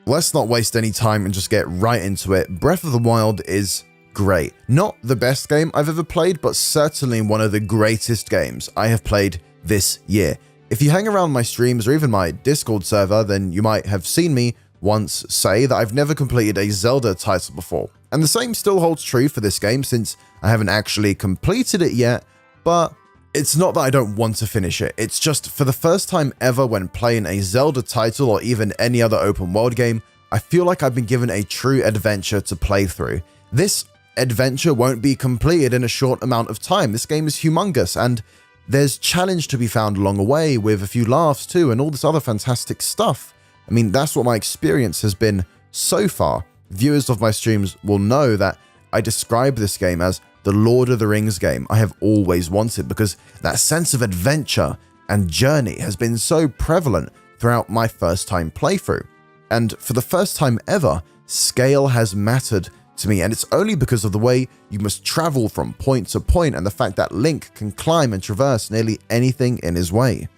Let's not waste any time and just get right into it. Breath of the Wild is great. Not the best game I've ever played, but certainly one of the greatest games I have played this year. If you hang around my streams or even my Discord server, then you might have seen me once say that I've never completed a Zelda title before. And the same still holds true for this game since I haven't actually completed it yet, but it's not that I don't want to finish it. It's just for the first time ever when playing a Zelda title or even any other open world game, I feel like I've been given a true adventure to play through. This adventure won't be completed in a short amount of time. This game is humongous and there's challenge to be found along the way with a few laughs too and all this other fantastic stuff. I mean, that's what my experience has been so far. Viewers of my streams will know that I describe this game as the Lord of the Rings game I have always wanted because that sense of adventure and journey has been so prevalent throughout my first time playthrough. And for the first time ever, scale has mattered to me, and it's only because of the way you must travel from point to point and the fact that Link can climb and traverse nearly anything in his way.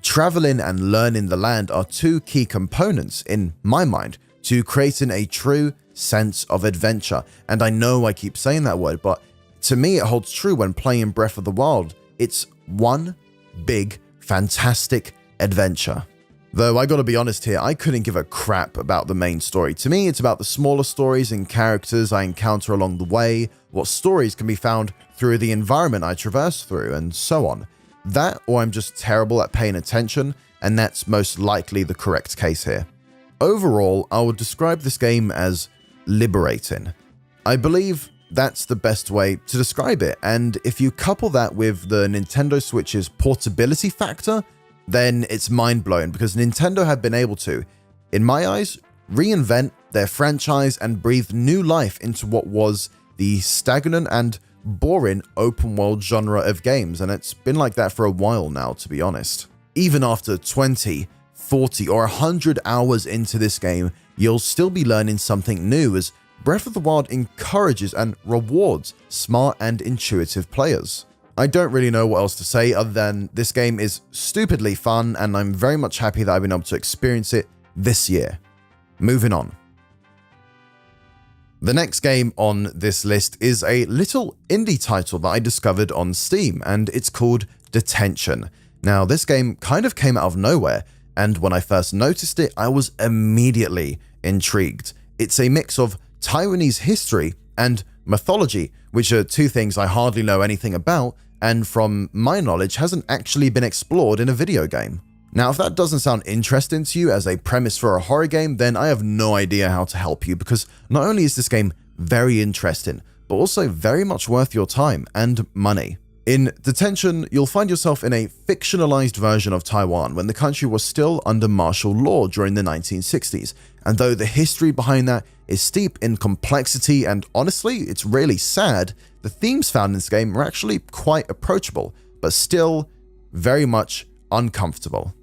Traveling and learning the land are two key components, in my mind, to creating a true sense of adventure. And I know I keep saying that word, but to me it holds true when playing Breath of the Wild. It's one big, fantastic adventure. Though I gotta be honest here, I couldn't give a crap about the main story. To me, it's about the smaller stories and characters I encounter along the way, what stories can be found through the environment I traverse through, and so on. That, or I'm just terrible at paying attention, and that's most likely the correct case here. Overall, I would describe this game as liberating. I believe that's the best way to describe it, and if you couple that with the Nintendo Switch's portability factor, then it's mind-blowing because Nintendo have been able to, in my eyes, reinvent their franchise and breathe new life into what was the stagnant and boring open world genre of games, and it's been like that for a while now, to be honest. Even after 20, 40, or 100 hours into this game, you'll still be learning something new as Breath of the Wild encourages and rewards smart and intuitive players. I don't really know what else to say other than this game is stupidly fun and I'm very much happy that I've been able to experience it this year. Moving on. The next game on this list is a little indie title that I discovered on Steam, and it's called Detention. Now, this game kind of came out of nowhere, and when I first noticed it, I was immediately intrigued. It's a mix of Taiwanese history and mythology, which are two things I hardly know anything about, and from my knowledge hasn't actually been explored in a video game. Now, if that doesn't sound interesting to you as a premise for a horror game, then I have no idea how to help you, because not only is this game very interesting, but also very much worth your time and money. In Detention, you'll find yourself in a fictionalized version of Taiwan when the country was still under martial law during the 1960s, and though the history behind that is steep in complexity and honestly, it's really sad, the themes found in this game are actually quite approachable, but still very much uncomfortable.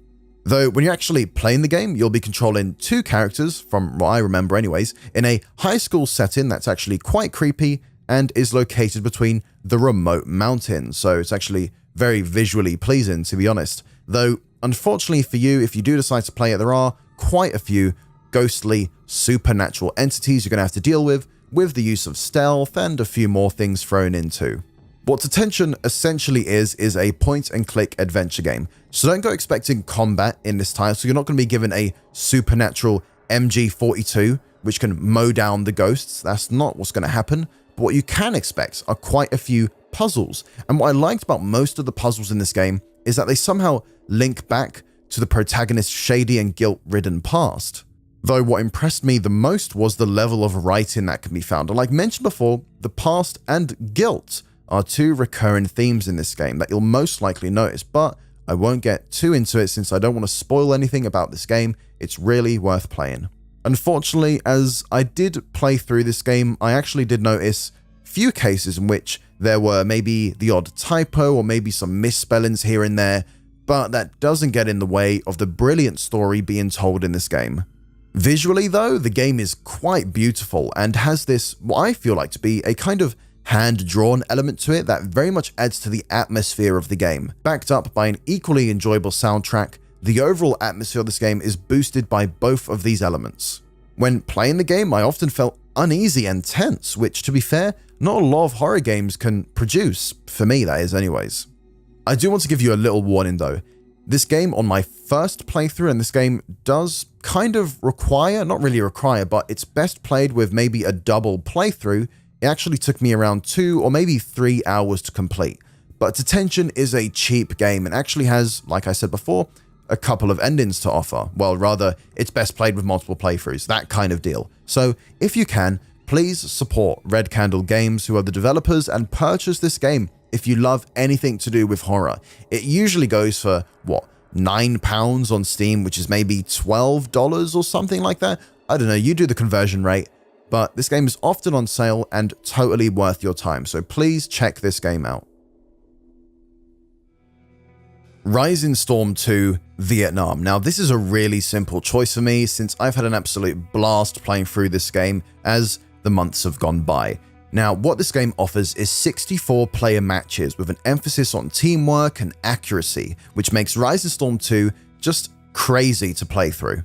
Though when you're actually playing the game, you'll be controlling two characters, from what I remember anyways, in a high school setting that's actually quite creepy and is located between the remote mountains, so it's actually very visually pleasing, to be honest. Though, unfortunately for you, if you do decide to play it, there are quite a few ghostly, supernatural entities you're going to have to deal with the use of stealth and a few more things thrown in too. What Detention essentially is a point-and-click adventure game, so don't go expecting combat in this title. You're not going to be given a supernatural MG42, which can mow down the ghosts. That's not what's going to happen. But what you can expect are quite a few puzzles, and what I liked about most of the puzzles in this game is that they somehow link back to the protagonist's shady and guilt-ridden past. Though what impressed me the most was the level of writing that can be found, and like mentioned before, the past and guilt are two recurring themes in this game that you'll most likely notice, but I won't get too into it since I don't want to spoil anything about this game. It's really worth playing. Unfortunately, as I did play through this game, I actually did notice few cases in which there were maybe the odd typo or maybe some misspellings here and there, but that doesn't get in the way of the brilliant story being told in this game. Visually though, the game is quite beautiful and has this, what I feel like to be a kind of hand-drawn element to it that very much adds to the atmosphere of the game. Backed up by an equally enjoyable soundtrack, the overall atmosphere of this game is boosted by both of these elements. When playing the game, I often felt uneasy and tense, which, to be fair, not a lot of horror games can produce, for me that is anyways. I do want to give you a little warning though. This game, on my first playthrough, and this game does kind of require, not really require, but it's best played with maybe a double playthrough. It actually took me around 2 or maybe 3 hours to complete. But Detention is a cheap game and actually has, like I said before, a couple of endings to offer. Well, rather, it's best played with multiple playthroughs, that kind of deal. So, if you can, please support Red Candle Games, who are the developers, and purchase this game if you love anything to do with horror. It usually goes for, what, £9 on Steam, which is maybe $12 or something like that? I don't know, you do the conversion rate. But this game is often on sale and totally worth your time, so please check this game out. Rising Storm 2 Vietnam. Now, this is a really simple choice for me since I've had an absolute blast playing through this game as the months have gone by. Now, what this game offers is 64 player matches with an emphasis on teamwork and accuracy, which makes Rising Storm 2 just crazy to play through.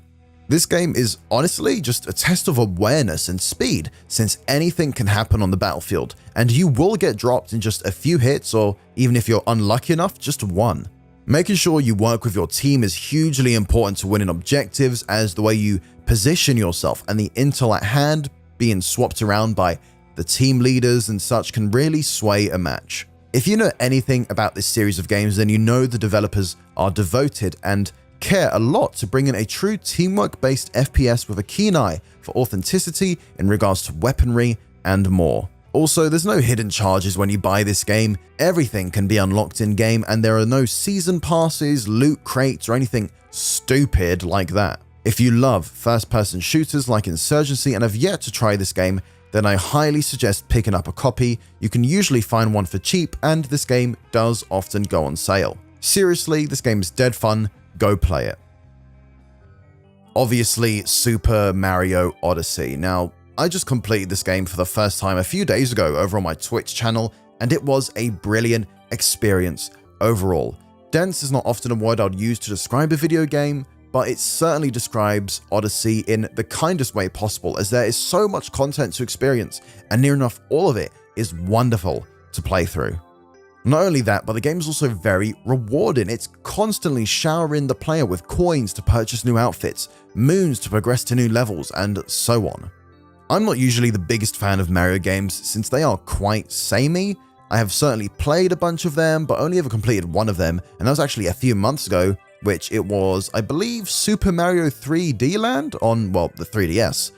This game is honestly just a test of awareness and speed, since anything can happen on the battlefield, and you will get dropped in just a few hits, or even if you're unlucky enough, just one. Making sure you work with your team is hugely important to winning objectives, as the way you position yourself and the intel at hand being swapped around by the team leaders and such can really sway a match. If you know anything about this series of games, then you know the developers are devoted and care a lot to bring in a true teamwork-based FPS with a keen eye for authenticity in regards to weaponry and more. Also, there's no hidden charges when you buy this game. Everything can be unlocked in-game, and there are no season passes, loot crates, or anything stupid like that. If you love first-person shooters like Insurgency and have yet to try this game, then I highly suggest picking up a copy. You can usually find one for cheap, and this game does often go on sale. Seriously, this game is dead fun. Go play it. Obviously, Super Mario Odyssey. Now, I just completed this game for the first time a few days ago over on my Twitch channel, and it was a brilliant experience overall. Dense is not often a word I'd use to describe a video game, but it certainly describes Odyssey in the kindest way possible, as there is so much content to experience, and near enough all of it is wonderful to play through. Not only that, but the game is also very rewarding. It's constantly showering the player with coins to purchase new outfits, moons to progress to new levels, and so on. I'm not usually the biggest fan of Mario games since they are quite samey. I have certainly played a bunch of them, but only ever completed one of them, and that was actually a few months ago, which it was, I believe, Super Mario 3D Land on, well, the 3DS.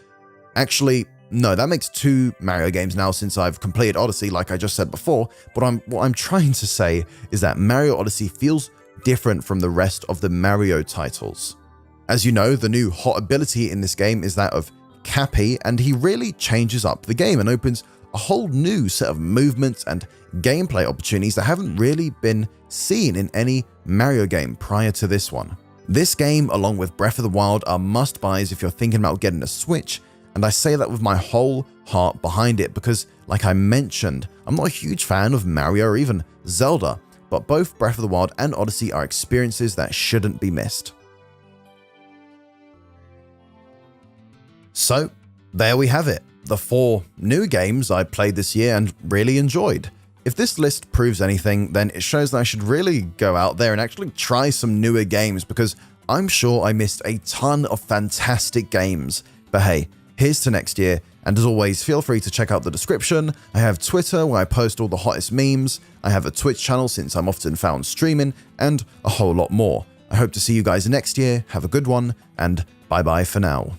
Actually, no, that makes 2 Mario games now since I've completed Odyssey, like I just said before, but what I'm trying to say is that Mario Odyssey feels different from the rest of the Mario titles. As you know, the new hot ability in this game is that of Cappy, and he really changes up the game and opens a whole new set of movements and gameplay opportunities that haven't really been seen in any Mario game prior to this one. This game, along with Breath of the Wild, are must-buys if you're thinking about getting a Switch, and I say that with my whole heart behind it because, like I mentioned, I'm not a huge fan of Mario or even Zelda, but both Breath of the Wild and Odyssey are experiences that shouldn't be missed. So, there we have it, the 4 new games I played this year and really enjoyed. If this list proves anything, then it shows that I should really go out there and actually try some newer games, because I'm sure I missed a ton of fantastic games. But hey, here's to next year, and as always, feel free to check out the description. I have Twitter where I post all the hottest memes, I have a Twitch channel since I'm often found streaming, and a whole lot more. I hope to see you guys next year, have a good one, and bye bye for now.